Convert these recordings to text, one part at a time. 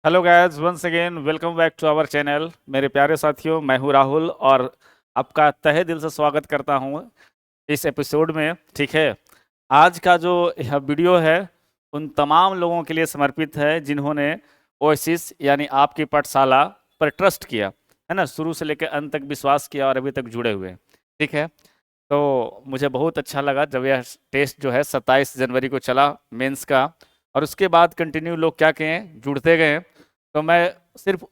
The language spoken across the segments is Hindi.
Hello guys, once again welcome back to our channel. मेरे प्यारे साथियों, मैं हूं राहुल और आपका तहे दिल से स्वागत करता हूं इस एपिसोड में। ठीक है, आज का जो यह वीडियो है उन तमाम लोगों के लिए समर्पित है जिन्होंने ओएसिस यानी आपकी पाठशाला पर ट्रस्ट किया है ना, शुरू से लेकर अंत तक विश्वास किया और अभी तक जुड़े हुए हैं। ठीक है, तो मुझे बहुत अच्छा लगा जब यह टेस्ट जो है 27 जनवरी को चला मेंस का, और उसके बाद कंटिन्यू लोग क्या कहें जुड़ते गए। तो मैं सिर्फ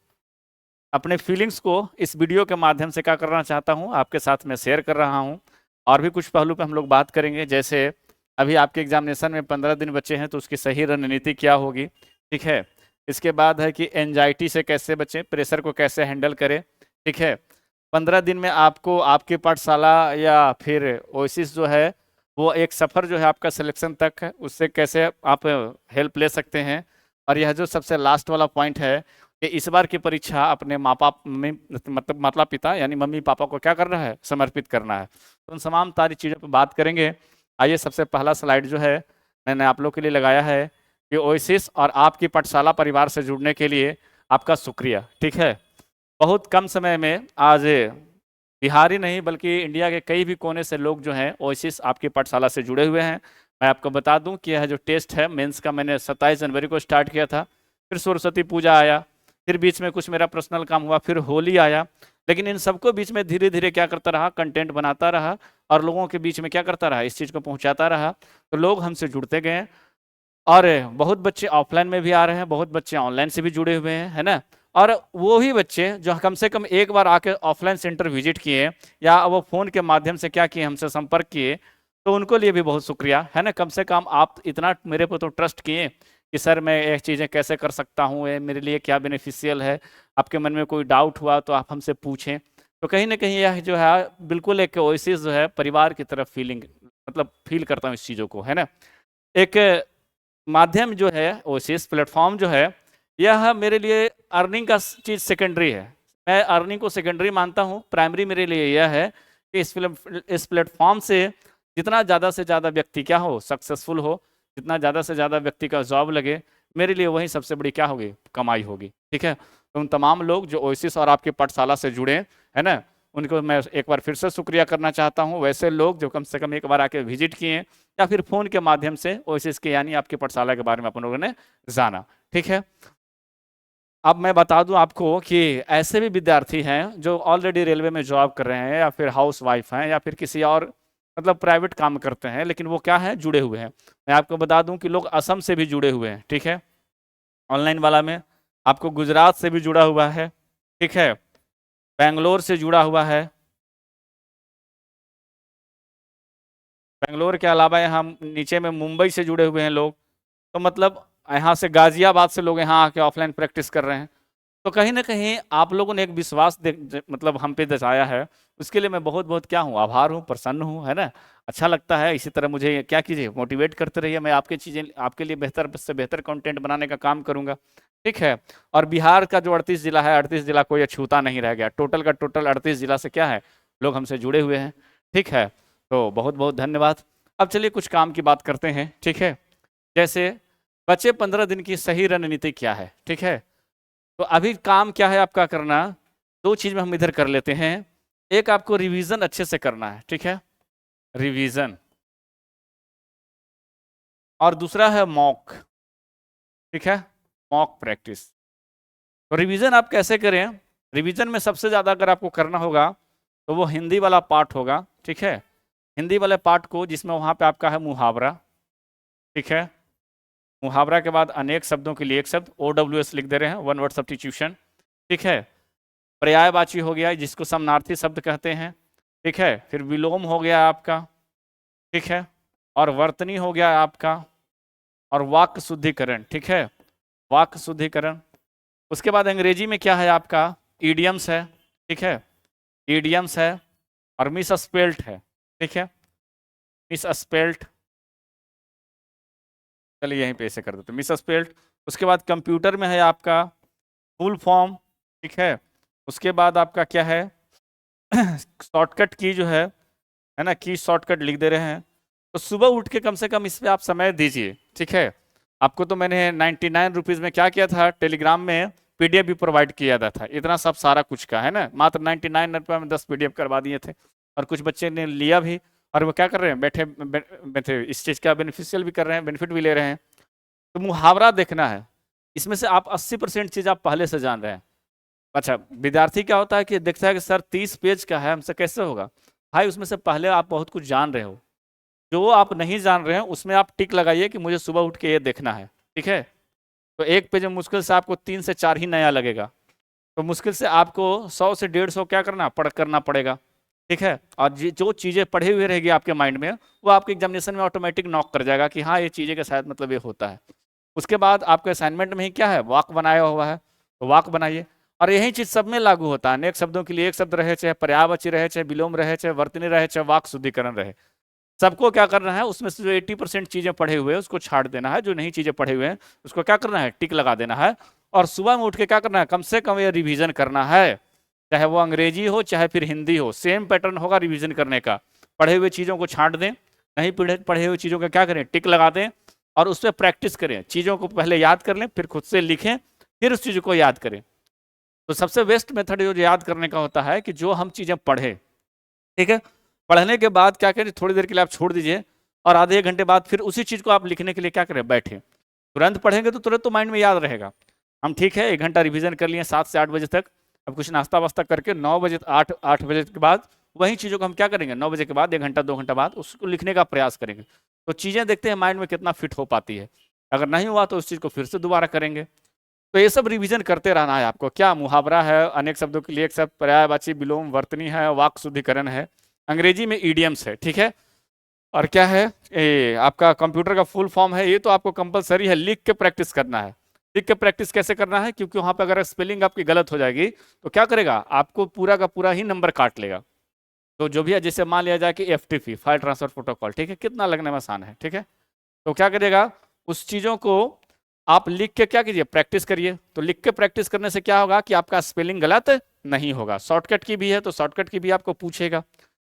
अपने फीलिंग्स को इस वीडियो के माध्यम से क्या करना चाहता हूँ, आपके साथ में शेयर कर रहा हूँ। और भी कुछ पहलू पे हम लोग बात करेंगे, जैसे अभी आपके एग्जामिनेशन में 15 दिन बचे हैं तो उसकी सही रणनीति क्या होगी। ठीक है, इसके बाद है कि एंजाइटी से कैसे बचें, प्रेशर को कैसे हैंडल करें। ठीक है, 15 दिन में आपको आपकी पाठशाला या फिर ओएसिस जो है वो एक सफ़र जो है आपका सिलेक्शन तक है, उससे कैसे आप हेल्प ले सकते हैं। और यह जो सबसे लास्ट वाला पॉइंट है कि इस बार की परीक्षा अपने माँ बाप में मतलब माता पिता यानी मम्मी पापा को क्या करना है, समर्पित करना है। तो उन तमाम सारी चीज़ों पर बात करेंगे। आइए, सबसे पहला स्लाइड जो है मैंने आप लोग के लिए लगाया है कि ओएसिस और आपकी पाठशाला परिवार से जुड़ने के लिए आपका शुक्रिया। ठीक है, बहुत कम समय में आज बिहार ही नहीं बल्कि इंडिया के कई भी कोने से लोग जो हैं ओएसिस आपकी पाठशाला से जुड़े हुए हैं। मैं आपको बता दूं कि यह जो टेस्ट है मेंस का मैंने 27 जनवरी को स्टार्ट किया था, फिर सरस्वती पूजा आया, फिर बीच में कुछ मेरा पर्सनल काम हुआ, फिर होली आया। लेकिन इन सबको बीच में धीरे धीरे क्या करता रहा, कंटेंट बनाता रहा और लोगों के बीच में क्या करता रहा, इस चीज़ को पहुंचाता रहा। तो लोग हमसे जुड़ते गए और बहुत बच्चे ऑफलाइन में भी आ रहे हैं, बहुत बच्चे ऑनलाइन से भी जुड़े हुए हैं, है ना। और वो ही बच्चे जो कम से कम एक बार आके ऑफलाइन सेंटर विजिट किए या वो फ़ोन के माध्यम से क्या किए, हमसे संपर्क किए, तो उनको लिए भी बहुत शुक्रिया, है ना। कम से कम आप इतना मेरे पर तो ट्रस्ट किए कि सर मैं ये चीज़ें कैसे कर सकता हूँ, ये मेरे लिए क्या बेनिफिशियल है। आपके मन में कोई डाउट हुआ तो आप हमसे पूछें। तो कहीं ना कहीं यह जो है बिल्कुल एक ओएसिस जो है परिवार की तरफ फीलिंग मतलब फील करता हूँ इस चीज़ों को, है ना। एक माध्यम जो है ओएसिस प्लेटफॉर्म जो है, यह मेरे लिए अर्निंग का चीज़ सेकेंडरी है। मैं अर्निंग को सेकेंडरी मानता हूँ, प्राइमरी मेरे लिए यह है कि इस प्लेटफॉर्म से जितना ज़्यादा से ज़्यादा व्यक्ति क्या हो, सक्सेसफुल हो, जितना ज़्यादा से ज़्यादा व्यक्ति का जॉब लगे, मेरे लिए वही सबसे बड़ी क्या होगी, कमाई होगी। ठीक है, तो उन तमाम लोग जो ओएसिस और आपकी पाठशाला से जुड़े है ना, उनको मैं एक बार फिर से शुक्रिया करना चाहता हूँ। वैसे लोग जो कम से कम एक बार आके विजिट किए या फिर फ़ोन के माध्यम से ओएसिस के यानी आपकी पाठशाला के बारे में अपन लोगों ने जाना। ठीक है, अब मैं बता दूं आपको कि ऐसे भी विद्यार्थी हैं जो ऑलरेडी रेलवे में जॉब कर रहे हैं या फिर हाउस वाइफ हैं या फिर किसी और मतलब प्राइवेट काम करते हैं, लेकिन वो क्या है, जुड़े हुए हैं। मैं आपको बता दूं कि लोग असम से भी जुड़े हुए हैं। ठीक है, ऑनलाइन वाला में आपको गुजरात से भी जुड़ा हुआ है। ठीक है, बेंगलोर से जुड़ा हुआ है। बेंगलोर के अलावा यहाँ नीचे में मुंबई से जुड़े हुए हैं लोग। तो मतलब यहाँ से गाजियाबाद से लोग यहाँ आके ऑफलाइन प्रैक्टिस कर रहे हैं। तो कहीं ना कहीं आप लोगों ने एक विश्वास मतलब हम पे दर्शाया है, उसके लिए मैं बहुत बहुत क्या हूँ, आभार हूँ, प्रसन्न हूँ, है ना। अच्छा लगता है। इसी तरह मुझे क्या कीजिए, मोटिवेट करते रहिए। मैं आपके चीज़ें आपके लिए बेहतर से बेहतर कंटेंट बनाने का काम करूंगा। ठीक है, और बिहार का जो 38 जिला है, 38 जिला कोई अछूता नहीं रह गया। टोटल का टोटल 38 जिला से क्या है, लोग हमसे जुड़े हुए हैं। ठीक है, तो बहुत बहुत धन्यवाद। अब चलिए कुछ काम की बात करते हैं। ठीक है, जैसे बचे 15 दिन की सही रणनीति क्या है। ठीक है, तो अभी काम क्या है आपका करना, दो चीज में हम इधर कर लेते हैं। एक आपको रिवीजन अच्छे से करना है। ठीक है, रिवीजन, और दूसरा है मॉक। ठीक है, मॉक प्रैक्टिस। तो रिवीजन आप कैसे करें, रिवीजन में सबसे ज्यादा अगर आपको करना होगा तो वो हिंदी वाला पार्ट होगा। ठीक है, हिंदी वाले पार्ट को जिसमें वहां पे आपका है मुहावरा। ठीक है, मुहावरा के बाद अनेक शब्दों के लिए एक शब्द OWS लिख दे रहे हैं, वन वर्ड सब्स्टिट्यूशन। ठीक है, पर्यायवाची हो गया जिसको समानार्थी शब्द कहते हैं। ठीक है, फिर विलोम हो गया आपका। ठीक है, और वर्तनी हो गया आपका, और वाक्य शुद्धिकरण। ठीक है, वाक्य शुद्धिकरण। उसके बाद अंग्रेजी में क्या है आपका, ईडियम्स है। ठीक है, ईडियम्स है, और मिस स्पेल्ट है। ठीक है, मिस स्पेल्ट, चलिए यहीं पे ऐसे कर देते मिस स्पेल्ट। उसके बाद कंप्यूटर में है आपका फुल फॉर्म। ठीक है, उसके बाद आपका क्या है शॉर्टकट की जो है ना, की शॉर्टकट लिख दे रहे हैं। तो सुबह उठ के कम से कम इस पे आप समय दीजिए। ठीक है, आपको तो मैंने 99 रुपीज़ में क्या किया था, टेलीग्राम में PDF भी प्रोवाइड किया था, इतना सब सारा कुछ का है ना, मात्र 99 रुपये में 10 PDF करवा दिए थे। और कुछ बच्चे ने लिया भी, और वो क्या कर रहे हैं, बैठे बैठे इस चीज़ का बेनिफिशियल भी कर रहे हैं, बेनिफिट भी ले रहे हैं। तो मुहावरा देखना है, इसमें से आप 80% चीज़ आप पहले से जान रहे हैं। अच्छा, विद्यार्थी क्या होता है कि देखता है कि सर 30 पेज का है, हमसे कैसे होगा। भाई उसमें से पहले आप बहुत कुछ जान रहे हो, जो आप नहीं जान रहे हैं उसमें आप टिक लगाइए कि मुझे सुबह उठ के ये देखना है, ठीक है। तो एक पेज में मुश्किल से आपको 3 से 4 ही नया लगेगा, तो मुश्किल से आपको 100 से 150 क्या करना करना पड़ेगा, ठीक है। और जो चीज़ें पढ़े हुए रहेगी आपके माइंड में, वो आपके एग्जामिनेशन में ऑटोमेटिक नॉक कर जाएगा कि हाँ ये चीज़ें का शायद मतलब ये होता है। उसके बाद आपके असाइनमेंट में ही क्या है, वाक बनाया हुआ है, तो वाक बनाइए। और यही चीज़ सब में लागू होता है, अनेक शब्दों के लिए एक शब्द रहे, चाहे पर्यायवाची रहे, चाहे विलोम रहे, चाहे वर्तनी रहे, चाहे वाक शुद्धिकरण रहे, सबको क्या करना है, उसमें से जो 80% चीज़ें पढ़े हुए हैं उसको छाड़ देना है, जो नहीं चीज़ें पढ़े हुए हैं उसको क्या करना है, टिक लगा देना है। और सुबह में उठ के क्या करना है, कम से कम ये रिवीजन करना है, चाहे वो अंग्रेजी हो चाहे फिर हिंदी हो, सेम पैटर्न होगा रिवीजन करने का। पढ़े हुए चीज़ों को छांट दें, नहीं पढ़े हुए चीज़ों का क्या करें, टिक लगा दें, और उस पर प्रैक्टिस करें, चीज़ों को पहले याद कर लें, फिर खुद से लिखें, फिर उस चीज़ को याद करें। तो सबसे बेस्ट मेथड जो याद करने का होता है कि जो हम चीज़ें पढ़ें, ठीक है, पढ़ने के बाद क्या करें, थोड़ी देर के लिए आप छोड़ दीजिए, और आधे एक घंटे बाद फिर उसी चीज़ को आप लिखने के लिए क्या करें, बैठें। तुरंत पढ़ेंगे तो तुरंत तो माइंड में याद रहेगा। हम ठीक है 1 घंटा रिवीजन कर लिए 7 से 8 बजे तक, अब कुछ नाश्ता वास्ता करके 9 बजे 8 बजे के बाद वही चीज़ों को हम क्या करेंगे, 9 बजे के बाद 1 घंटा 2 घंटा बाद उसको लिखने का प्रयास करेंगे। तो चीज़ें देखते हैं माइंड में कितना फिट हो पाती है, अगर नहीं हुआ तो उस चीज़ को फिर से दोबारा करेंगे। तो ये सब रिवीजन करते रहना है आपको। क्या मुहावरा है, अनेक शब्दों के लिए एक शब्द, पर्यायवाची, विलोम, वर्तनी है, वाक शुद्धिकरण है, अंग्रेजी में ईडियम्स है, ठीक है। और क्या है, आपका कंप्यूटर का फुल फॉर्म है, ये तो आपको कंपलसरी है, लिख के प्रैक्टिस करना है। लिख के प्रैक्टिस कैसे करना है, क्योंकि वहां पर अगर स्पेलिंग आपकी गलत हो जाएगी तो क्या करेगा, आपको पूरा का पूरा ही नंबर काट लेगा। तो जो भी है, जैसे मान लिया जाए कि FTP, फाइल ट्रांसफर प्रोटोकॉल, ठीक है, कितना लगने में आसान है, ठीक है। तो क्या करेगा, उस चीज़ों को आप लिख के क्या कीजिए, प्रैक्टिस करिए। तो लिख के प्रैक्टिस करने से क्या होगा कि आपका स्पेलिंग गलत नहीं होगा। शॉर्टकट की भी है तो शॉर्टकट की भी आपको पूछेगा।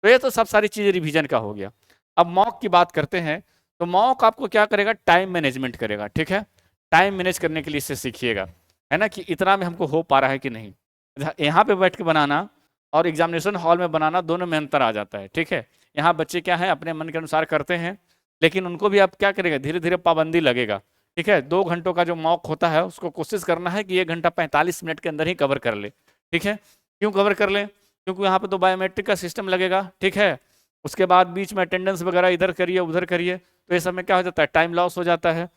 तो ये तो सब सारी चीज़ें रिवीजन का हो गया। अब मॉक की बात करते हैं, तो मॉक आपको क्या करेगा, टाइम मैनेजमेंट करेगा, ठीक है। टाइम मैनेज करने के लिए इससे सीखिएगा, है ना, कि इतना में हमको हो पा रहा है कि नहीं। यहाँ पे बैठ के बनाना और एग्जामिनेशन हॉल में बनाना, दोनों में अंतर आ जाता है, ठीक है। यहाँ बच्चे क्या है, अपने मन के अनुसार करते हैं, लेकिन उनको भी आप क्या करेगा, धीरे धीरे पाबंदी लगेगा, ठीक है। 2 घंटों का जो मॉक होता है उसको कोशिश करना है कि 1 घंटा 45 मिनट के अंदर ही कवर कर ले, ठीक है। क्यों कवर कर ले, क्योंकि यहाँ पे तो बायोमेट्रिक का सिस्टम लगेगा, ठीक है। उसके बाद बीच में अटेंडेंस वगैरह इधर करिए उधर करिए, तो ये सब में क्या हो जाता है, टाइम लॉस हो जाता है,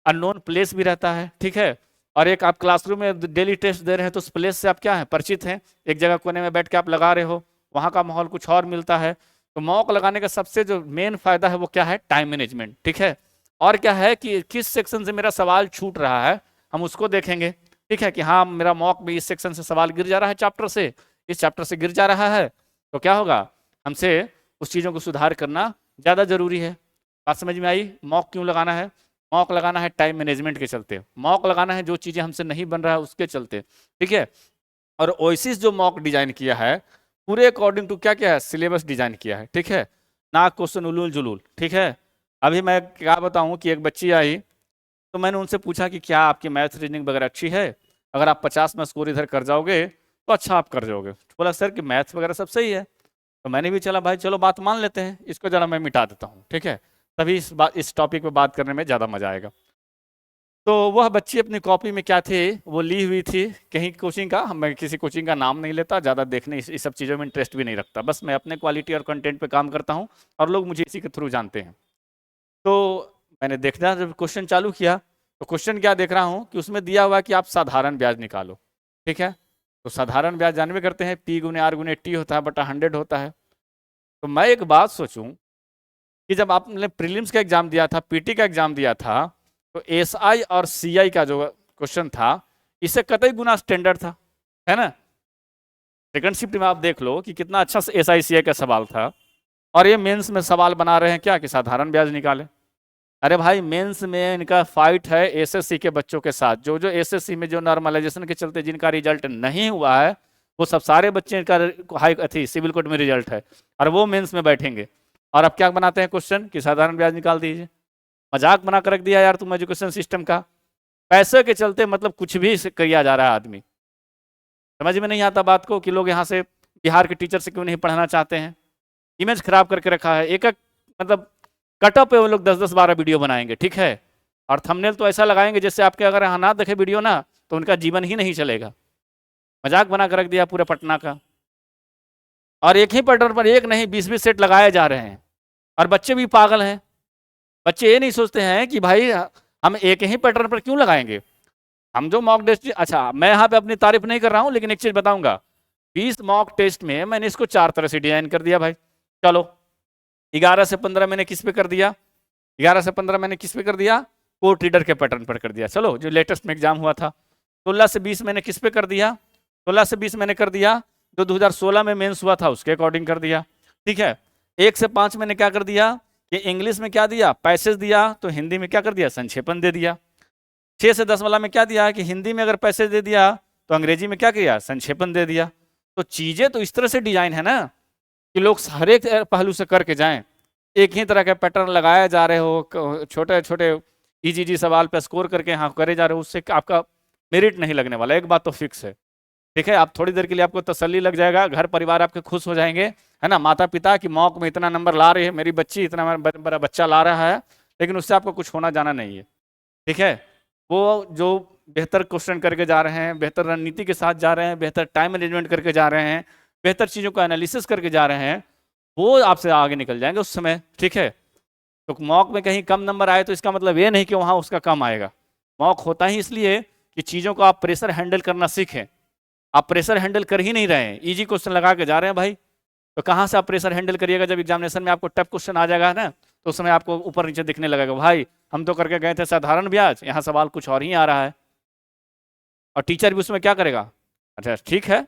अननोन प्लेस भी रहता है, ठीक है। और एक आप क्लासरूम में डेली टेस्ट दे रहे हैं तो उस प्लेस से आप क्या है, परिचित हैं, एक जगह कोने में बैठ के आप लगा रहे हो, वहाँ का माहौल कुछ और मिलता है। तो मॉक लगाने का सबसे जो मेन फायदा है वो क्या है, टाइम मैनेजमेंट, ठीक है। और क्या है कि किस सेक्शन से मेरा सवाल छूट रहा है, हम उसको देखेंगे, ठीक है, कि हाँ मेरा मॉक में इस सेक्शन से सवाल गिर जा रहा है, चैप्टर से, इस चैप्टर से गिर जा रहा है, तो क्या होगा, हमसे उस चीज़ों को सुधार करना ज़्यादा जरूरी है। बात समझ में आई। मॉक क्यों लगाना है, मॉक लगाना है टाइम मैनेजमेंट के चलते, मॉक लगाना है जो चीज़ें हमसे नहीं बन रहा है उसके चलते, ठीक है। और ओएसिस जो मॉक डिजाइन किया है पूरे अकॉर्डिंग टू क्या क्या है, सिलेबस डिजाइन किया है, ठीक है, ना क्वेश्चन उलूल जुलूल, ठीक है। अभी मैं क्या बताऊं कि एक बच्ची आई, तो मैंने उनसे पूछा कि क्या आपकी मैथ रीजनिंग वगैरह अच्छी है, अगर आप 50 में स्कोर इधर कर जाओगे तो अच्छा आप कर जाओगे। बोला सर कि मैथ्स वगैरह सब सही है। तो मैंने भी चला भाई चलो बात मान लेते हैं, इसको जरा मैं मिटा देता हूँ, ठीक है, तभी इस टॉपिक पे बात करने में ज़्यादा मजा आएगा। तो वह बच्ची अपनी कॉपी में क्या थे, वो ली हुई थी कहीं कोचिंग का, मैं किसी कोचिंग का नाम नहीं लेता, ज़्यादा देखने इस सब चीज़ों में इंटरेस्ट भी नहीं रखता, बस मैं अपने क्वालिटी और कंटेंट पे काम करता हूँ और लोग मुझे इसी के थ्रू जानते हैं। तो मैंने देखना जब क्वेश्चन चालू किया, तो क्वेश्चन क्या देख रहा हूँ कि उसमें दिया हुआ है कि आप साधारण ब्याज निकालो, ठीक है। तो साधारण ब्याज जानवे करते हैं, P गुने R गुने T होता है बटा 100 होता है। तो मैं एक बात सोचूं कि जब आपने प्रीलिम्स का एग्जाम दिया था, PT का एग्जाम दिया था, तो SI और CI का जो क्वेश्चन था इससे कतई गुना स्टैंडर्ड था, है ना। सेकंड शिफ्ट में आप देख लो कि कितना अच्छा SI CI का सवाल था, और ये मेंस में सवाल बना रहे हैं क्या कि साधारण ब्याज निकाले। अरे भाई मेंस में इनका फाइट है SSC के बच्चों के साथ, जो जो SSC में जो नॉर्मलाइजेशन के चलते जिनका रिजल्ट नहीं हुआ है वो सब सारे बच्चे का हाई थी सिविल कोर्ट में रिजल्ट है, और वो मेंस में बैठेंगे और अब क्या बनाते हैं क्वेश्चन कि साधारण ब्याज निकाल दीजिए। मजाक बना कर रख दिया यार तुम एजुकेशन सिस्टम का। पैसे के चलते मतलब कुछ भी किया जा रहा है आदमी। समझ में नहीं आता बात को कि लोग यहाँ से बिहार के टीचर से क्यों नहीं पढ़ाना चाहते हैं। इमेज खराब करके रखा है। एक एक मतलब कटअप पे वो लोग 10-10-12 वीडियो बनाएंगे, ठीक है, और थंबनेल तो ऐसा लगाएंगे जैसे आपके अगर यहाँ ना देखे वीडियो ना तो उनका जीवन ही नहीं चलेगा। मजाक बना कर रख दिया पूरे पटना का। और एक ही पैटर्न पर एक नहीं 20-20 सेट लगाए जा रहे हैं। और बच्चे भी पागल हैं। बच्चे ये नहीं सोचते हैं कि भाई हम एक ही पैटर्न पर क्यों लगाएंगे। हम जो मॉक टेस्ट, अच्छा मैं यहाँ पे अपनी तारीफ नहीं कर रहा हूँ लेकिन एक चीज बताऊंगा, 20 मॉक टेस्ट में मैंने इसको 4 तरह से डिजाइन कर दिया भाई। चलो 11 से 15 मैंने किस पे कर दिया, 11 से 15 मैंने किस पे कर दिया, कोर्ट रीडर के पैटर्न पर कर दिया। चलो जो लेटेस्ट में एग्जाम हुआ था। 16 से 20 मैंने किस पे कर दिया, 16 से 20 मैंने कर दिया जो 2016 में मेंस हुआ था उसके अकॉर्डिंग कर दिया, ठीक है। 1 से 5 मैंने क्या कर दिया कि इंग्लिश में क्या दिया, पैसेज दिया, तो हिंदी में क्या कर दिया, संक्षेपण दे दिया। 6 से 10 वाला में क्या दिया कि हिंदी में अगर पैसेज दे दिया तो अंग्रेजी में क्या किया, संक्षेपण दे दिया। तो चीजें तो इस तरह से डिजाइन है ना कि लोग हर एक पहलू से करके जाएं। एक ही तरह के पैटर्न लगाए जा रहे हो, छोटे छोटे इजी सवाल पे स्कोर करके यहाँ करे जा रहे हो, उससे आपका मेरिट नहीं लगने वाला। एक बात तो फिक्स है, ठीक है। आप थोड़ी देर के लिए आपको तसल्ली लग जाएगा, घर परिवार आपके खुश हो जाएंगे, है ना, माता पिता की मॉक में इतना नंबर ला रही है मेरी बच्ची, इतना बड़ा बच्चा ला रहा है, लेकिन उससे आपको कुछ होना जाना नहीं है, ठीक है। वो जो बेहतर क्वेश्चन करके जा रहे हैं, बेहतर रणनीति के साथ जा रहे हैं, बेहतर टाइम मैनेजमेंट करके जा रहे हैं, बेहतर चीज़ों का एनालिसिस करके जा रहे हैं, वो आपसे आगे निकल जाएंगे उस समय, ठीक है। तो मॉक में कहीं कम नंबर आए तो इसका मतलब ये नहीं कि वहाँ उसका कम आएगा। मॉक होता ही इसलिए कि चीज़ों को आप प्रेशर हैंडल करना सीखें। आप प्रेशर हैंडल कर ही नहीं रहे हैं, इजी क्वेश्चन लगा के जा रहे हैं भाई, तो कहाँ से आप प्रेशर हैंडल करिएगा। जब एग्जामिनेशन में आपको टफ क्वेश्चन आ जाएगा ना तो उस समय आपको ऊपर नीचे दिखने लगेगा, भाई हम तो करके गए थे साधारण ब्याज, यहाँ सवाल कुछ और ही आ रहा है। और टीचर भी उसमें क्या करेगा, अच्छा ठीक है,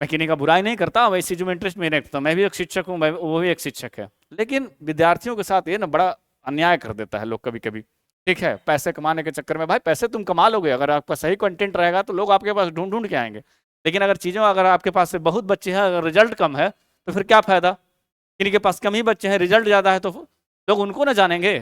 मैं किसी का बुराई नहीं करता, वैसे जो इंटरेस्ट में रखता, मैं भी एक शिक्षक हूँ, वो भी एक शिक्षक है, लेकिन विद्यार्थियों के साथ ये ना बड़ा अन्याय कर देता है लोग कभी कभी, ठीक है। पैसे कमाने के चक्कर में, भाई पैसे तुम कमा लोगे, अगर आपका सही कंटेंट रहेगा तो लोग आपके पास ढूंढ ढूंढ के आएंगे। लेकिन अगर चीज़ों अगर आपके पास से बहुत बच्चे हैं, अगर रिजल्ट कम है तो फिर क्या फायदा। किन्हीं के पास कम ही बच्चे हैं, रिजल्ट ज़्यादा है, तो लोग उनको ना जानेंगे।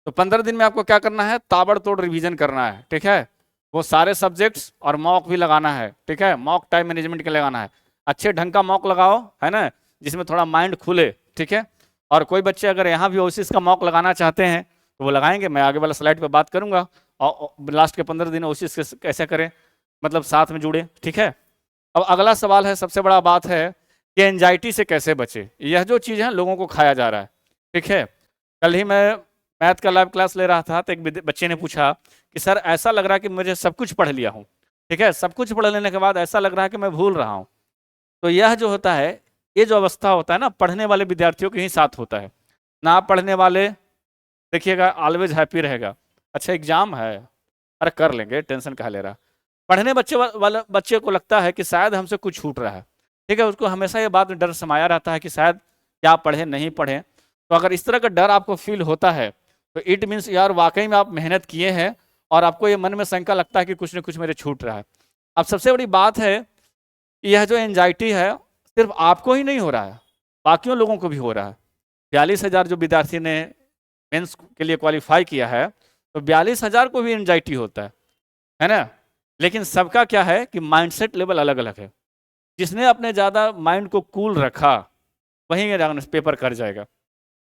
तो 15 दिन में आपको क्या करना है, ताबड़तोड़ रिवीजन करना है, ठीक है। वो सारे सब्जेक्ट्स और मॉक भी लगाना है, ठीक है। मॉक टाइम मैनेजमेंट के लगाना है, अच्छे ढंग का मॉक लगाओ, है ना, जिसमें थोड़ा माइंड खुले, ठीक है। और कोई बच्चे अगर यहाँ भी ओसिस का मॉक लगाना चाहते हैं तो वो लगाएंगे, मैं आगे वाला स्लाइड पे बात करूंगा। और लास्ट के 15 दिन ओसिस कैसे करें, मतलब साथ में जुड़े, ठीक है। अब अगला सवाल है, सबसे बड़ा बात है कि एंजाइटी से कैसे बचे। यह जो चीज़ है लोगों को खाया जा रहा है, ठीक है। कल ही मैं मैथ का लाइव क्लास ले रहा था तो एक बच्चे ने पूछा कि सर ऐसा लग रहा है कि मुझे सब कुछ पढ़ लिया हूँ, ठीक है, सब कुछ पढ़ लेने के बाद ऐसा लग रहा है कि मैं भूल रहा हूँ। तो यह जो होता है, ये जो अवस्था होता है ना, पढ़ने वाले विद्यार्थियों के ही साथ होता है ना। पढ़ने वाले देखिएगा ऑलवेज हैप्पी रहेगा, अच्छा एग्जाम है, अरे कर लेंगे, टेंशन कहाँ ले रहा। पढ़ने वाला बच्चे को लगता है कि शायद हमसे कुछ छूट रहा है, ठीक है, उसको हमेशा ये बात में डर समाया रहता है कि शायद क्या पढ़े नहीं पढ़े। तो अगर इस तरह का डर आपको फील होता है तो इट मीन्स यार वाकई में आप मेहनत किए हैं और आपको ये मन में शंका लगता है कि कुछ न कुछ मेरे छूट रहा है। अब सबसे बड़ी बात है यह जो एंजाइटी है सिर्फ आपको ही नहीं हो रहा है, बाकियों लोगों को भी हो रहा है। 42,000 जो विद्यार्थी ने मेंस के लिए क्वालिफाई किया है तो 42,000 को भी एंजाइटी होता है ना। लेकिन सबका क्या है कि माइंडसेट लेवल अलग अलग है। जिसने अपने ज़्यादा माइंड को कूल रखा वहीं पेपर कर जाएगा।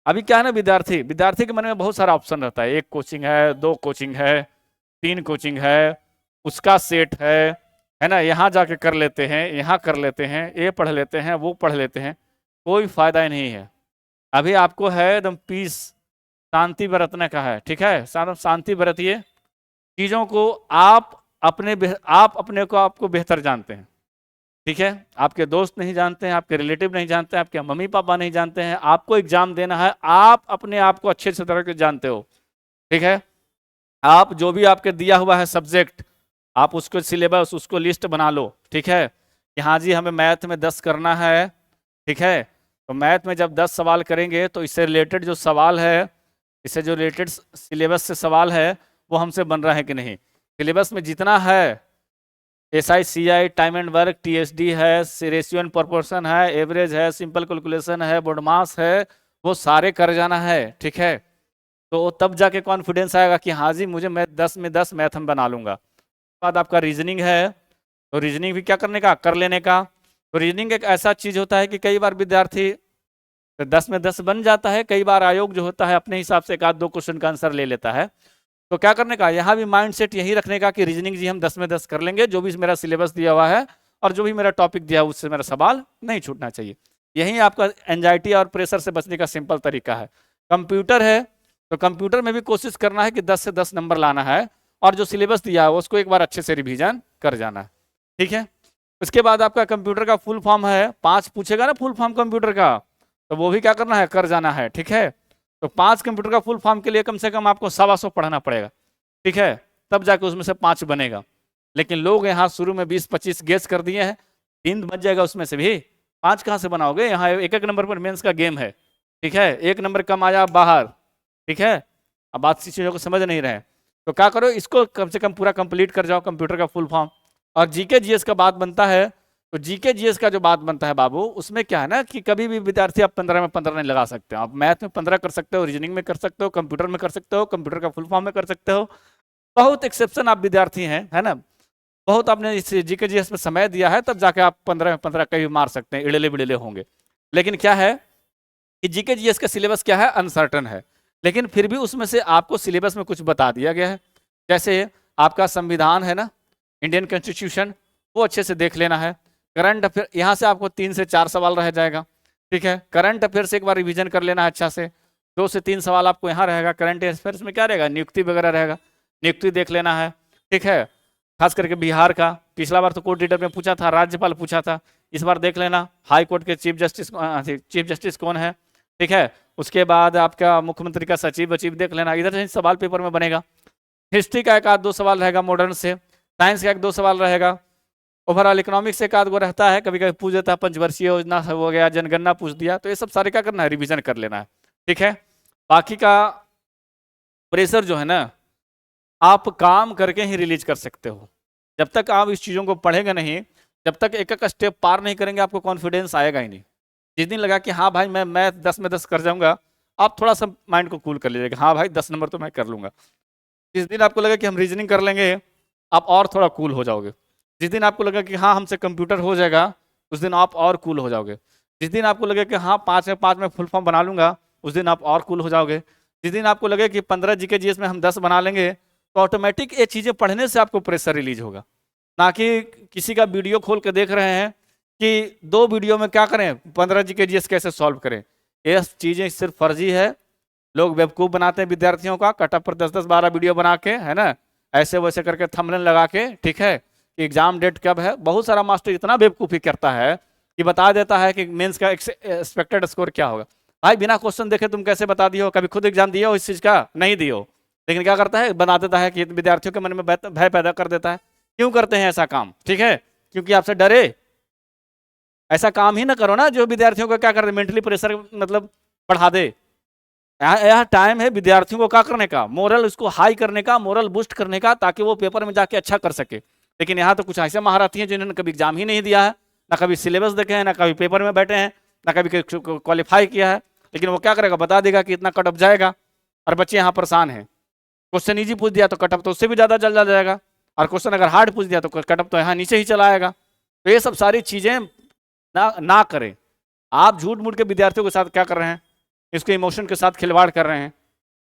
अभी क्या है ना, विद्यार्थी के मन में बहुत सारा ऑप्शन रहता है, 1 कोचिंग है, 2 कोचिंग है, 3 कोचिंग है, उसका सेट है ना, यहाँ जाके कर लेते हैं, यहाँ कर लेते हैं, ये पढ़ लेते हैं, वो पढ़ लेते हैं, कोई फायदा ही नहीं है। अभी आपको है एकदम पीस, शांति बरतने का है, ठीक है, शांति बरतिए। चीज़ों को आप अपने को आपको बेहतर जानते हैं, ठीक है। आपके दोस्त नहीं जानते हैं, आपके रिलेटिव नहीं जानते हैं, आपके मम्मी पापा नहीं जानते हैं। आपको एग्जाम देना है, आप अपने आप को अच्छे तरह से जानते हो, ठीक है। आप जो भी आपके दिया हुआ है सब्जेक्ट, आप उसको सिलेबस, उसको लिस्ट बना लो, ठीक है कि हाँ जी हमें मैथ में 10 करना है, ठीक है। तो मैथ में जब 10 सवाल करेंगे तो इससे रिलेटेड जो सवाल है, इससे जो रिलेटेड सिलेबस से सवाल है वो हमसे बन रहा है कि नहीं। सिलेबस में जितना है, SI CI, time and work, TSD है, रेशियो एंड प्रोपोर्शन है, एवरेज है, सिंपल कैलकुलेशन है, बोर्ड मास है, वो सारे कर जाना है, ठीक है। तो तब जाके कॉन्फिडेंस आएगा कि हाँ जी मुझे मैं 10 में 10 मैथ हम बना लूंगा। बाद आपका रीजनिंग है, तो रीजनिंग भी क्या करने का, कर लेने का। तो रीजनिंग एक ऐसा चीज होता है कि कई बार विद्यार्थी 10 में 10 बन जाता है, कई बार आयोग जो होता है अपने हिसाब से एक आध दो क्वेश्चन का आंसर ले लेता है। तो क्या करने का, यहाँ भी माइंड सेट यही रखने का कि रीजनिंग जी हम 10 में 10 कर लेंगे, जो भी मेरा सिलेबस दिया हुआ है और जो भी मेरा टॉपिक दिया है उससे मेरा सवाल नहीं छूटना चाहिए। यही आपका एंजाइटी और प्रेशर से बचने का सिंपल तरीका है। कंप्यूटर है, तो कंप्यूटर में भी कोशिश करना है कि 10 से 10 नंबर लाना है, और जो सिलेबस दिया है उसको एक बार अच्छे से रिवीजन कर जाना है, ठीक है। उसके बाद आपका कंप्यूटर का फुल फॉर्म है, 5 पूछेगा ना फुल फॉर्म कंप्यूटर का, तो वो भी क्या करना है, कर जाना है, ठीक है। तो 5 कंप्यूटर का फुल फॉर्म के लिए कम से कम आपको 125 पढ़ना पड़ेगा, ठीक है, तब जाके उसमें से 5 बनेगा। लेकिन लोग यहाँ शुरू में 20-25 गेस कर दिए हैं, 3 बच जाएगा उसमें से भी, 5 कहाँ से बनाओगे। यहाँ एक एक नंबर पर मेंस का गेम है, ठीक है, 1 नंबर कम आया बाहर, ठीक है। अब बात सी चीजों को समझ नहीं रहे, तो क्या करो, इसको कम से कम पूरा कंप्लीट कर जाओ कंप्यूटर का फुल फॉर्म। और जीके जीएस का बात बनता है, तो जीके जीएस का जो बात बनता है बाबू, उसमें क्या है ना कि कभी भी विद्यार्थी आप 15 में 15 नहीं लगा सकते हो। आप मैथ में 15 कर सकते हो, रीजनिंग में कर सकते हो, कंप्यूटर में कर सकते हो, कंप्यूटर का फुल फॉर्म में कर सकते हो। बहुत एक्सेप्शन आप विद्यार्थी हैं, है ना, बहुत आपने इस जीके जीएस में समय दिया है, तब जाके आप 15 में 15 कहीं मार सकते हैं, इड़ेले बिड़ेले होंगे। लेकिन क्या है कि जीके जीएस का सिलेबस क्या है, अनसर्टन है, लेकिन फिर भी उसमें से आपको सिलेबस में कुछ बता दिया गया है। जैसे आपका संविधान है ना, इंडियन कॉन्स्टिट्यूशन, वो अच्छे से देख लेना है। करंट अफेयर, यहाँ से आपको 3 से 4 सवाल रह जाएगा, ठीक है। करंट अफेयर से एक बार रिवीजन कर लेना है अच्छा से, 2 से 3 सवाल आपको यहाँ रहेगा। करंट अफेयर्स में क्या रहेगा, नियुक्ति वगैरह रहेगा, नियुक्ति देख लेना है, ठीक है। खास करके बिहार का, पिछला बार तो कोर्ट रीडर में पूछा था, राज्यपाल पूछा था, इस बार देख लेना हाई कोर्ट के चीफ जस्टिस कौन है, ठीक है। उसके बाद आपका मुख्यमंत्री का सचिव वचिव देख लेना, इधर से सवाल पेपर में बनेगा। हिस्ट्री का एक आध 2 सवाल रहेगा मॉडर्न से, साइंस का 1-2 सवाल रहेगा, ओवरऑल इकोनॉमिक्स से एक आध गो रहता है, कभी कभी पूछ देता है, पंचवर्षीय योजना हो गया, जनगणना पूछ दिया, तो ये सब सारे क्या करना है, रिवीजन कर लेना है, ठीक है। बाकी का प्रेशर जो है ना, आप काम करके ही रिलीज कर सकते हो। जब तक आप इस चीज़ों को पढ़ेंगे नहीं, जब तक एक एक स्टेप पार नहीं करेंगे, आपको कॉन्फिडेंस आएगा ही नहीं। जिस दिन लगा कि हाँ भाई मैं 10 में 10 कर जाऊंगा, आप थोड़ा सा माइंड को कूल कर लीजिएगा, हाँ भाई 10 नंबर तो मैं कर लूंगा। जिस दिन आपको लगा कि हम रीजनिंग कर लेंगे, आप और थोड़ा कूल हो जाओगे। जिस दिन आपको लगा कि हाँ हमसे कंप्यूटर हो जाएगा, उस दिन आप और कूल हो जाओगे। जिस दिन आपको लगे कि हाँ 5 में 5 में फुल फॉर्म बना लूंगा, उस दिन आप और कूल हो जाओगे। जिस दिन आपको लगे कि 15 जीके जीएस में हम 10 बना लेंगे, तो ऑटोमेटिक ये चीज़ें पढ़ने से आपको प्रेशर रिलीज होगा। ना कि किसी का वीडियो खोल के देख रहे हैं कि 2 वीडियो में क्या करें, 15 जीके जीएस कैसे सॉल्व करें। ये चीज़ें सिर्फ फर्जी है, लोग बेवकूफ़ बनाते हैं विद्यार्थियों का, कटअप पर 10-10 12 वीडियो बना के, है ना, ऐसे वैसे करके थंबनेल लगा के, ठीक है, कि एग्जाम डेट कब है। बहुत सारा मास्टर इतना बेवकूफ़ी करता है कि बता देता है कि मेंस का एक्सपेक्टेड स्कोर क्या होगा। भाई बिना क्वेश्चन देखे तुम कैसे बता दियो, कभी खुद एग्जाम दिया हो इस चीज़ का, नहीं दियो, लेकिन क्या करता है, बना देता है कि विद्यार्थियों के मन में भय पैदा कर देता है। क्यों करते हैं ऐसा काम, ठीक है, क्योंकि आपसे डरे। ऐसा काम ही ना करो ना जो विद्यार्थियों को क्या कर दे, मेंटली प्रेशर मतलब बढ़ा दे। यह टाइम है विद्यार्थियों को क्या करने का, मोरल उसको हाई करने का, मोरल बूस्ट करने का, ताकि वो पेपर में जाके अच्छा कर सके। लेकिन यहाँ तो कुछ ऐसे महारथी हैं जिन्होंने कभी एग्जाम ही नहीं दिया है, ना कभी सिलेबस देखे हैं, ना कभी पेपर में बैठे हैं, ना कभी क्वालिफाई किया है, लेकिन वो क्या करेगा, बता देगा कि इतना कटअप जाएगा, और बच्चे यहाँ परेशान हैं। क्वेश्चन ईजी पूछ दिया तो कटअप तो उससे भी ज़्यादा जल जाएगा, और क्वेश्चन अगर हार्ड पूछ दिया तो कटअप तो यहाँ नीचे ही चला आएगा। तो ये सब सारी चीज़ें ना करें। आप झूठ मूठ के विद्यार्थियों के साथ क्या कर रहे हैं, इसके इमोशन के साथ खिलवाड़ कर रहे हैं,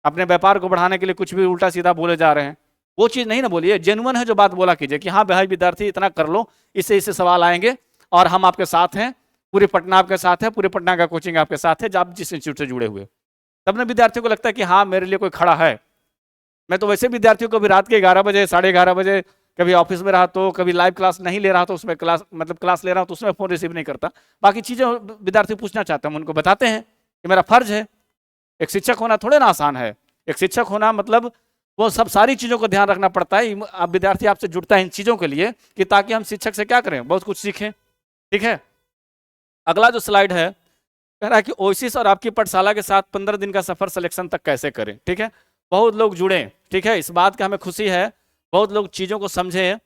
अपने व्यापार को बढ़ाने के लिए कुछ भी उल्टा सीधा बोले जा रहे हैं। वो चीज़ नहीं ना बोलिए, जेन्युइन है जो बात बोला कीजिए कि हाँ भाई विद्यार्थी इतना कर लो, इससे इससे सवाल आएंगे और हम आपके साथ हैं, पूरे पटना आपके साथ है, पूरे पटना का कोचिंग आपके साथ है, जब आप जिस इंस्टीट्यूट से जुड़े हुए, तब ना विद्यार्थियों को लगता है कि हाँ मेरे लिए कोई खड़ा है। मैं तो वैसे विद्यार्थियों को भी रात के 11 बजे 11:30 बजे कभी ऑफिस में रहा तो, कभी लाइव क्लास नहीं ले रहा तो उसमें क्लास ले रहा हूँ तो उसमें फ़ोन रिसीव नहीं करता। बाकी चीज़ें विद्यार्थी पूछना चाहते हैं, हम उनको बताते हैं कि मेरा फर्ज है। एक शिक्षक होना थोड़े ना आसान है। एक शिक्षक होना मतलब वो सब सारी चीज़ों को ध्यान रखना पड़ता है। अब विद्यार्थी आपसे जुड़ता है इन चीज़ों के लिए कि ताकि हम शिक्षक से क्या करें, बहुत कुछ सीखें, ठीक है। अगला जो स्लाइड है कह रहा है कि ओएसिस और आपकी पाठशाला के साथ 15 दिन का सफर सिलेक्शन तक कैसे करें, ठीक है। बहुत लोग जुड़े, ठीक है, इस बात का हमें खुशी है, बहुत लोग चीज़ों को समझे,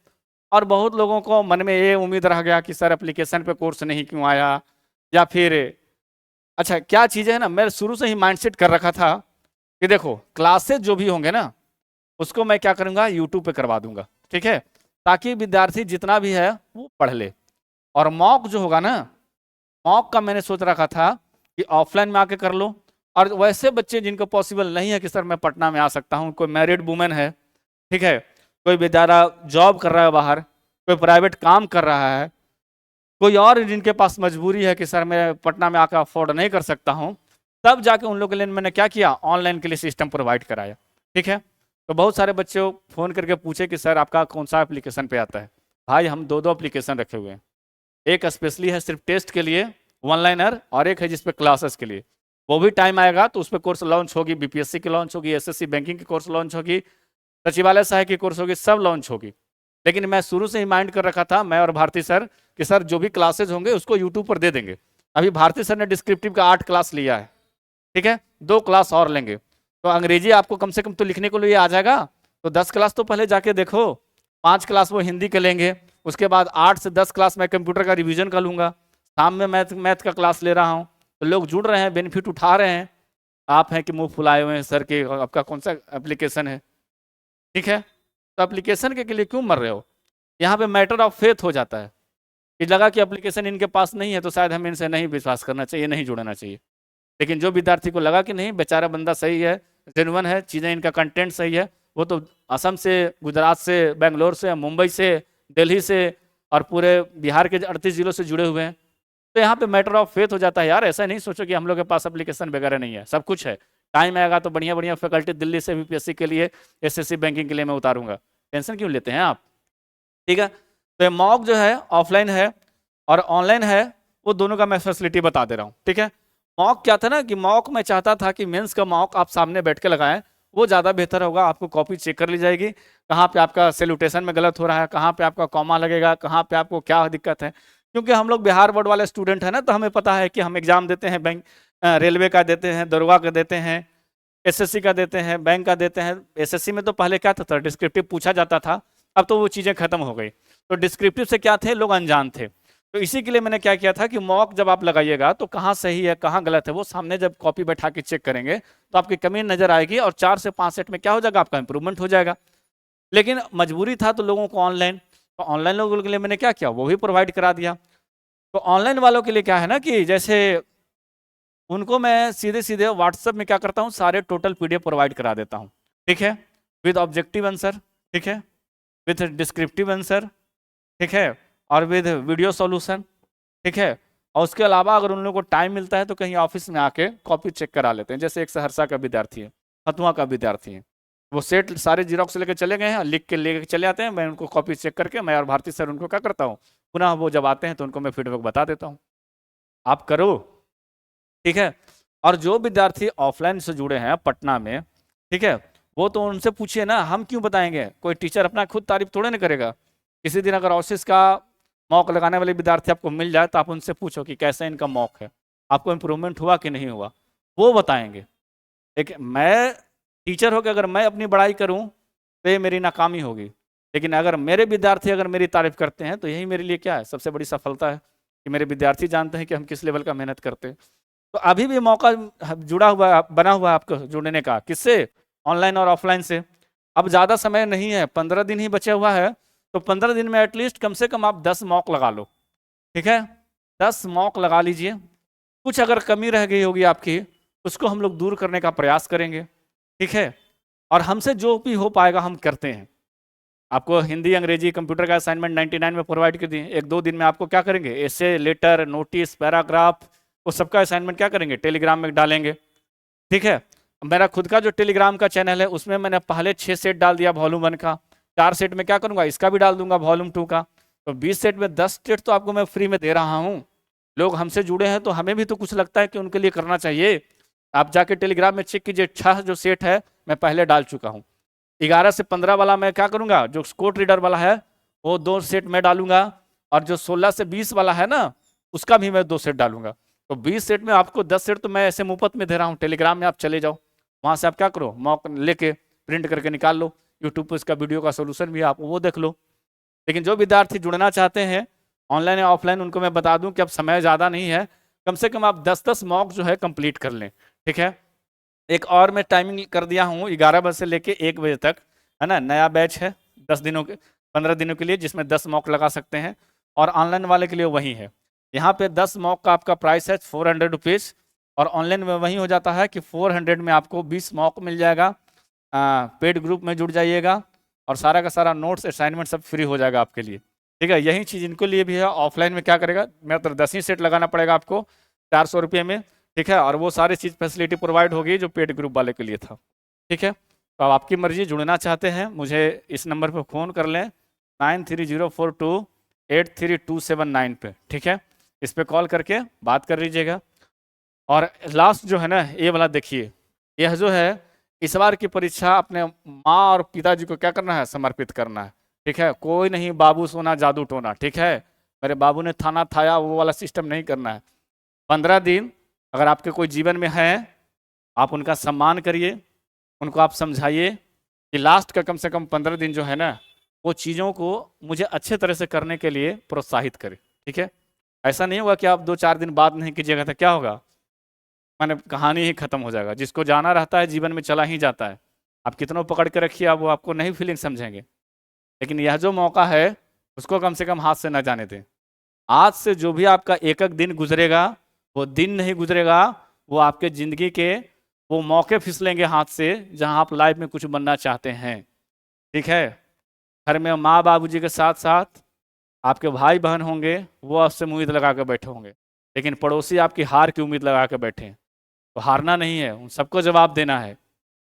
और बहुत लोगों को मन में ये उम्मीद रह गया कि सर एप्लीकेशन पे कोर्स नहीं क्यों आया, या फिर अच्छा क्या चीज़ें है ना, मैं शुरू से ही माइंडसेट कर रखा था कि देखो क्लासेस जो भी होंगे ना उसको मैं क्या करूंगा, यूट्यूब पे करवा दूंगा, ठीक है, ताकि विद्यार्थी जितना भी है वो पढ़ ले। और मॉक जो होगा ना, मॉक का मैंने सोच रखा था कि ऑफलाइन में आके कर लो। और वैसे बच्चे जिनको पॉसिबल नहीं है कि सर मैं पटना में आ सकता हूँ, कोई मैरिड वुमेन है, ठीक है, कोई बेचारा जॉब कर रहा है बाहर, कोई प्राइवेट काम कर रहा है, कोई और जिनके पास मजबूरी है कि सर मैं पटना में आकर अफोर्ड नहीं कर सकता हूँ, तब जाके उन लोगों के लिए मैंने क्या किया, ऑनलाइन के लिए सिस्टम प्रोवाइड कराया, ठीक है। तो बहुत सारे बच्चे फ़ोन करके पूछे कि सर आपका कौन सा एप्लीकेशन पे आता है। भाई हम दो दो एप्लीकेशन रखे हुए हैं, एक स्पेशली है सिर्फ टेस्ट के लिए वन लाइनर, और एक है जिसपे क्लासेस के लिए। वो भी टाइम आएगा तो उस पर कोर्स लॉन्च होगी, बीपीएससी की लॉन्च होगी, एसएससी बैंकिंग की कोर्स लॉन्च होगी, सचिवालय सहायक की कोर्स होगी, सब लॉन्च होगी। लेकिन मैं शुरू से ही माइंड कर रखा था, मैं और भारती सर, कि सर जो भी क्लासेज होंगे उसको यूट्यूब पर दे देंगे। अभी भारती सर ने डिस्क्रिप्टिव का 8 क्लास लिया है, ठीक है, 2 क्लास और लेंगे, तो अंग्रेजी आपको कम से कम तो लिखने को लिए आ जाएगा। तो 10 क्लास तो पहले जाके देखो, 5 क्लास वो हिंदी के लेंगे, उसके बाद 8 से 10 क्लास मैं कंप्यूटर का रिवीजन कर लूंगा, शाम में मैथ का क्लास ले रहा हूँ। तो लोग जुड़ रहे हैं, बेनिफिट उठा रहे हैं। आप हैं कि मुंह फुलाए हुए हैं सर के, आपका कौन सा एप्लीकेशन है, ठीक है, तो एप्लीकेशन के लिए क्यों मर रहे हो। यहाँ पे मैटर ऑफ फेथ हो जाता है कि लगा कि एप्लीकेशन इनके पास नहीं है तो शायद हमें इनसे नहीं विश्वास करना चाहिए, नहीं जुड़ना चाहिए। लेकिन जो विद्यार्थी को लगा कि नहीं बेचारा बंदा सही है, जेन्युइन है, चीज़ें इनका कंटेंट सही है, वो तो असम से, गुजरात से, बेंगलोर से, मुंबई से, दिल्ली से और पूरे बिहार के 38 जिलों से जुड़े हुए हैं। तो यहाँ पे मैटर ऑफ फेथ हो जाता है, यार ऐसा नहीं सोचो कि हम लोग के पास एप्लीकेशन वगैरह नहीं है, सब कुछ है। टाइम आएगा तो बढ़िया बढ़िया फैकल्टी दिल्ली से यूपीएससी के लिए, एसएससी बैंकिंग के लिए मैं उतारूंगा, टेंशन क्यों लेते हैं आप, ठीक है। तो मॉक जो है ऑफलाइन है और ऑनलाइन है, वो दोनों का मैं फैसिलिटी बता दे रहा हूँ, ठीक है। मॉक क्या था ना कि मॉक मैं चाहता था कि मेंस का मॉक आप सामने बैठ के लगाएं, वो ज़्यादा बेहतर होगा, आपको कॉपी चेक कर ली जाएगी, कहाँ पे आपका सेल्यूटेशन में गलत हो रहा है, कहाँ पे आपका कॉमा लगेगा, कहाँ पे आपको क्या दिक्कत है। क्योंकि हम लोग बिहार बोर्ड वाले स्टूडेंट हैं ना, तो हमें पता है कि हम एग्जाम देते हैं, बैंक रेलवे का देते हैं, दरोगा का देते हैं, एसएससी का देते हैं, बैंक का देते हैं। एसएससी में तो पहले क्या था, डिस्क्रिप्टिव पूछा जाता था, अब तो वो चीज़ें खत्म हो गई। तो डिस्क्रिप्टिव से क्या थे, लोग अनजान थे। तो इसी के लिए मैंने क्या किया था कि मॉक जब आप लगाइएगा तो कहाँ सही है कहाँ गलत है वो सामने जब कॉपी बैठा के चेक करेंगे तो आपकी कमी नजर आएगी, और 4 से 5 सेट में क्या हो जाएगा, आपका इंप्रूवमेंट हो जाएगा। लेकिन मजबूरी था तो लोगों को ऑनलाइन, तो ऑनलाइन लोगों के लिए मैंने क्या किया, वो भी प्रोवाइड करा दिया। तो ऑनलाइन वालों के लिए क्या है ना कि जैसे उनको मैं सीधे सीधे व्हाट्सएप में क्या करता हूँ, सारे टोटल पीडीएफ प्रोवाइड करा देता हूँ, ठीक है, विद ऑब्जेक्टिव आंसर, ठीक है, विद डिस्क्रिप्टिव आंसर, ठीक है, और विद वीडियो सॉल्यूशन, ठीक है। और उसके अलावा अगर उन लोगों को टाइम मिलता है तो कहीं ऑफिस में आके कॉपी चेक करा लेते हैं। जैसे एक सहरसा का विद्यार्थी है, फतुआ का विद्यार्थी है, वो सेट सारे जीरोक्स लेके चले गए हैं, लिख के लेके चले आते हैं, मैं उनको कॉपी चेक करके मैं और भारती सर उनको क्या करता हूँ, पुनः वो जब आते हैं तो उनको मैं फीडबैक बता देता हूँ, आप करो, ठीक है। और जो विद्यार्थी ऑफलाइन से जुड़े हैं पटना में, ठीक है, वो तो उनसे पूछिए ना, हम क्यों बताएंगे, कोई टीचर अपना खुद तारीफ थोड़े ना करेगा। किसी दिन अगर ऑफिस का मॉक लगाने वाले विद्यार्थी आपको मिल जाए तो आप उनसे पूछो कि कैसा इनका मॉक है, आपको इम्प्रूवमेंट हुआ कि नहीं हुआ, वो बताएंगे। लेकिन मैं टीचर होकर अगर मैं अपनी बड़ाई करूं तो ये मेरी नाकामी होगी, लेकिन अगर मेरे विद्यार्थी अगर मेरी तारीफ करते हैं तो यही मेरे लिए क्या है, सबसे बड़ी सफलता है कि मेरे विद्यार्थी जानते हैं कि हम किस लेवल का मेहनत करते हैं। तो अभी भी मौका जुड़ा हुआ बना हुआ है आपको जुड़ने का, किससे, ऑनलाइन और ऑफलाइन से। अब ज़्यादा समय नहीं है, 15 दिन ही बचा हुआ है, तो 15 दिन में एटलीस्ट कम से कम आप 10 मॉक लगा लो, ठीक है, 10 मॉक लगा लीजिए। कुछ अगर कमी रह गई होगी आपकी उसको हम लोग दूर करने का प्रयास करेंगे, ठीक है। और हमसे जो भी हो पाएगा हम करते हैं। आपको हिंदी अंग्रेजी कंप्यूटर का असाइनमेंट 99 में प्रोवाइड कर दिए, 1-2 दिन में आपको क्या करेंगे, एसे, लेटर, नोटिस, पैराग्राफ, वो सबका असाइनमेंट क्या करेंगे, टेलीग्राम में डालेंगे, ठीक है। मेरा खुद का जो टेलीग्राम का चैनल है उसमें मैंने पहले 6 सेट डाल दिया वॉल्यूम 1 का, 4 सेट में क्या करूंगा, इसका भी डाल दूंगा वॉल्यूम 2 का, तो 20 सेट में 10 सेट तो आपको मैं फ्री में दे रहा हूँ। लोग हमसे जुड़े हैं तो हमें भी तो कुछ लगता है कि उनके लिए करना चाहिए। आप जाके टेलीग्राम में चेक कीजिए, 6 जो सेट है मैं पहले डाल चुका हूँ। 11 से 15 वाला मैं क्या करूंगा, जो कोड रीडर वाला है वो 2 सेट में डालूंगा, और जो 16 से 20 वाला है ना उसका भी मैं 2 सेट डालूंगा। तो 20 सेट में आपको 10 सेट तो मैं ऐसे मुफ्त में दे रहा हूँ। टेलीग्राम में आप चले जाओ, वहां से आप क्या करो, मॉक लेके प्रिंट करके निकाल लो, यूट्यूब पर इसका वीडियो का सोल्यूशन भी आप वो देख लो। लेकिन जो विद्यार्थी जुड़ना चाहते हैं ऑनलाइन या ऑफलाइन, उनको मैं बता दूं कि अब समय ज़्यादा नहीं है, कम से कम आप 10-10 मॉक जो है कंप्लीट कर लें, ठीक है। एक और मैं टाइमिंग कर दिया हूँ 11 बजे से लेके 1 बजे तक, है ना। नया बैच है 15 दिनों के लिए, जिसमें 10 मॉक लगा सकते हैं, और ऑनलाइन वाले के लिए वही है। यहाँ पे 10 मॉक का आपका प्राइस है 400 रुपीज़, और ऑनलाइन में वही हो जाता है कि 400 में आपको 20 मॉक मिल जाएगा। पेड ग्रुप में जुड़ जाइएगा, और सारा का सारा नोट्स असाइनमेंट सब फ्री हो जाएगा आपके लिए, ठीक है। यही चीज़ इनको लिए भी है। ऑफलाइन में क्या करेगा, मतलब 10 ही सेट लगाना पड़ेगा आपको 400 रुपये में, ठीक है। और वो सारी चीज़ फैसिलिटी प्रोवाइड होगी जो पेड ग्रुप वाले के लिए था, ठीक है। तो अब आपकी मर्जी, जुड़ना चाहते हैं मुझे इस नंबर पर फ़ोन कर लें 9304283279 पे, ठीक है। इस पर कॉल करके बात कर लीजिएगा। और लास्ट जो है ना, ये वाला देखिए, यह जो है इस बार की परीक्षा अपने माँ और पिताजी को क्या करना है, समर्पित करना है, ठीक है। कोई नहीं बाबू सोना जादू टोना, ठीक है। मेरे बाबू ने थाना थाया वो वाला सिस्टम नहीं करना है। 15 दिन अगर आपके कोई जीवन में है, आप उनका सम्मान करिए, उनको आप समझाइए कि लास्ट का कम से कम 15 दिन जो है ना, वो चीज़ों को मुझे अच्छे तरह से करने के लिए प्रोत्साहित करें, ठीक है। ऐसा नहीं होगा कि आप 2-4 दिन बाद नहीं कीजिएगा तो क्या होगा, माने कहानी ही खत्म हो जाएगा। जिसको जाना रहता है जीवन में चला ही जाता है, आप कितनों पकड़ के रखिए, आप वो आपको नहीं फीलिंग समझेंगे। लेकिन यह जो मौका है उसको कम से कम हाथ से ना जाने दें। आज से जो भी आपका एक एक दिन गुजरेगा, वो दिन नहीं गुजरेगा, वो आपके ज़िंदगी के वो मौके फिसलेंगे हाथ से जहां आप लाइफ में कुछ बनना चाहते हैं, ठीक है। घर में माँ बाबूजी के साथ साथ आपके भाई बहन होंगे, वो आपसे उम्मीद लगा के बैठे होंगे, लेकिन पड़ोसी आपकी हार की उम्मीद लगा के बैठे हैं। तो हारना नहीं है, उन सबको जवाब देना है,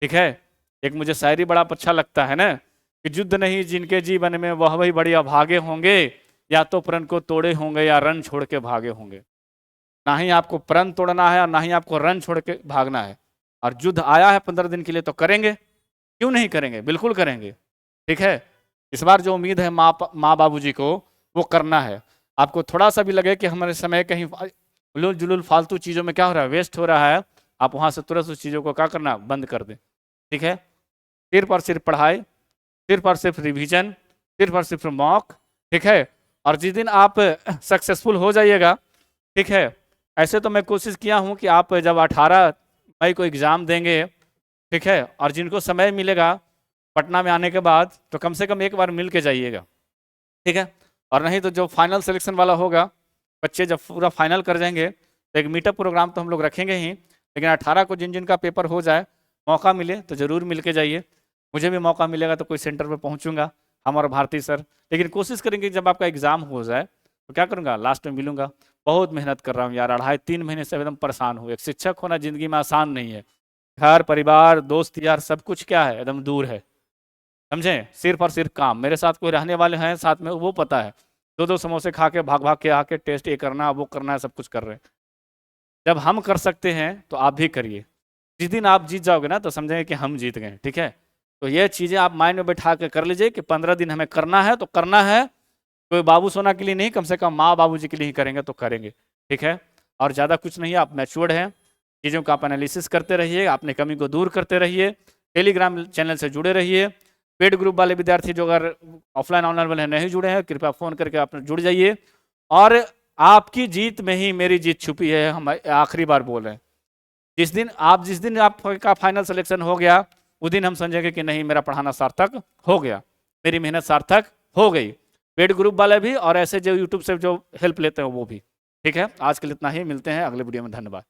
ठीक है। एक मुझे शायरी बड़ा अच्छा लगता है ना, कि युद्ध नहीं जिनके जीवन में वह वही बड़े अभागे होंगे, या तो प्रण को तोड़े होंगे या रन छोड़ के भागे होंगे। ना ही आपको प्रण तोड़ना है और ना ही आपको रन छोड़ के भागना है। और युद्ध आया है 15 दिन के लिए, तो करेंगे, क्यों नहीं करेंगे, बिल्कुल करेंगे, ठीक है। इस बार जो उम्मीद है माँ बाबूजी को, वो करना है। आपको थोड़ा सा भी लगे कि हमारे समय कहीं उलूल जुलूल फालतू चीज़ों में क्या हो रहा है, वेस्ट हो रहा है, आप वहाँ से तुरंत उस चीज़ों को क्या करना, बंद कर दें, ठीक है। सिर्फ और सिर्फ पढ़ाई, सिर्फ और सिर्फ रिवीजन, सिर्फ और सिर्फ मॉक, ठीक है। और जिस दिन आप सक्सेसफुल हो जाइएगा, ठीक है, ऐसे तो मैं कोशिश किया हूँ कि आप जब 18 मई को एग्ज़ाम देंगे, ठीक है, और जिनको समय मिलेगा पटना में आने के बाद, तो कम से कम एक बार मिल के जाइएगा, ठीक है। और नहीं तो जो फाइनल सिलेक्शन वाला होगा, बच्चे जब पूरा फाइनल कर जाएंगे तो एक मीटअप प्रोग्राम तो हम लोग रखेंगे ही, लेकिन 18 को जिन जिन का पेपर हो जाए, मौका मिले तो ज़रूर मिल के जाइए। मुझे भी मौका मिलेगा तो कोई सेंटर पर पहुंचूंगा, हम और भारती सर। लेकिन कोशिश करेंगे जब आपका एग्ज़ाम हो जाए तो क्या करूँगा, लास्ट में मिलूंगा। बहुत मेहनत कर रहा हूँ यार, 2.5-3 महीने से एकदम परेशान हूँ। एक शिक्षक होना ज़िंदगी में आसान नहीं है। घर परिवार दोस्त यार सब कुछ क्या है, एकदम दूर है, समझें। सिर्फ और सिर्फ काम, मेरे साथ कोई रहने वाले हैं साथ में, वो पता है 2-2 समोसे खा के भाग भाग के आके टेस्ट ये करना वो करना है, सब कुछ कर रहे हैं। जब हम कर सकते हैं तो आप भी करिए। जिस दिन आप जीत जाओगे ना, तो समझेंगे कि हम जीत गए, ठीक है। तो ये चीज़ें आप माइंड में बैठा के कर लीजिए कि 15 दिन हमें करना है तो करना है। कोई बाबू सोना के लिए नहीं, कम से कम माँ बाबूजी के लिए ही करेंगे तो करेंगे, ठीक है। और ज़्यादा कुछ नहीं है, आप मैच्योर्ड हैं, चीज़ों का आप एनालिसिस करते रहिए, अपने कमी को दूर करते रहिए, टेलीग्राम चैनल से जुड़े रहिए। पेड ग्रुप वाले विद्यार्थी जो अगर ऑफलाइन ऑनलाइन वाले नहीं जुड़े हैं, कृपया फ़ोन करके आप जुड़ जाइए। और आपकी जीत में ही मेरी जीत छुपी है, हम आखिरी बार बोल रहे हैं। जिस दिन आपका फाइनल सिलेक्शन हो गया, उस दिन हम समझेंगे कि नहीं, मेरा पढ़ाना सार्थक हो गया, मेरी मेहनत सार्थक हो गई। पेड ग्रुप वाले भी और ऐसे जो यूट्यूब से जो हेल्प लेते हैं वो भी, ठीक है। आज के लिए इतना ही, मिलते हैं अगले वीडियो में, धन्यवाद।